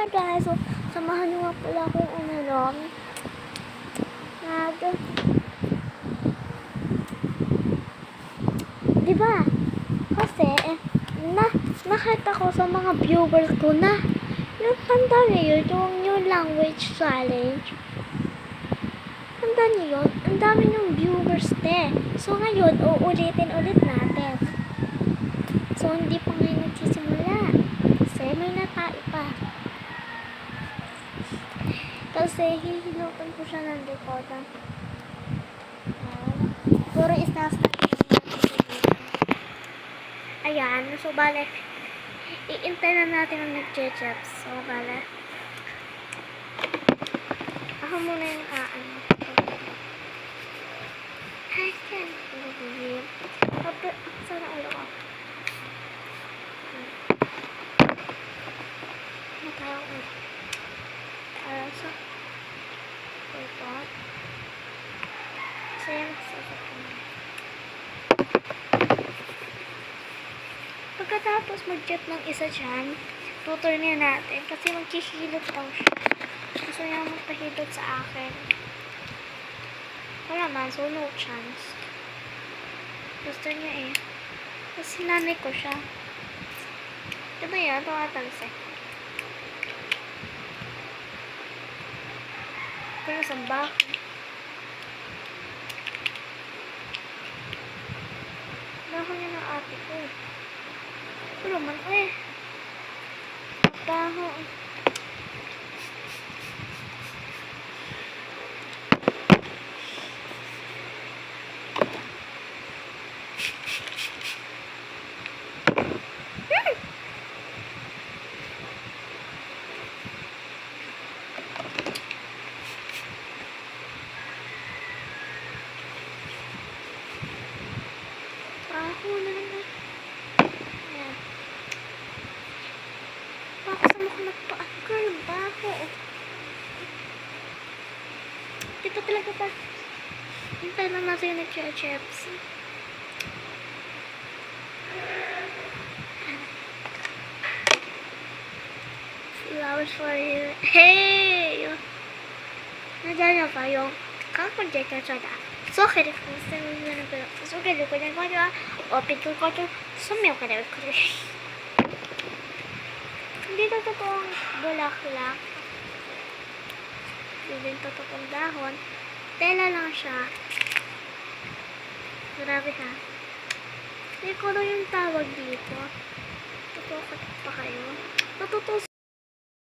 Hi guys, so samahan nyo nga pala akong diba? Kasi, nakita ko sa mga viewers ko na yung tanda niyo yun, yung new language challenge. Tanda niyo yun? Ang dami yung viewers So ngayon, uulitin ulit natin. So hindi pa ngayon nagsisimula. Kasi may natay pa. Kasi hihilutan ko siya ng recordan. Puro isnastart. Ayan. So, bale, iintay na natin ang nag-checheps. So, bale, ako muna yung kaan. Hi, Ken. Sana ulo ko. Ano tayo ko? So, ito. So, yan. Pagkatapos mag-chat ng isa dyan, tutor niya natin kasi maghihilot daw siya. Gusto niya magpahilot sa akin. Wala man, so no chance. Gusto niya kasi nanay ko siya. Diba yan? Tumatalsik. Pero sa bako. Bako niya ng ate ko. Pero man baho. Baho na naman. Ayan. Bako sa mukha nagpa-girl. Baho. Dito talaga pa. Hintay lang natin yung nag-chips. Flowers for you. Hey! Nandiyan niya pa yung kakproject na siya na. So, kaya ko sa mga nagpapalak. So, kaya ko na ko na. Open ko ko to. Sumiyaw ka na ko. Hindi to totoong bulaklak. Hindi din to totoong dahon. Tela lang siya. Grabe ha. Hindi ko lang yung tawag dito. Totoo pa kayo. Totoo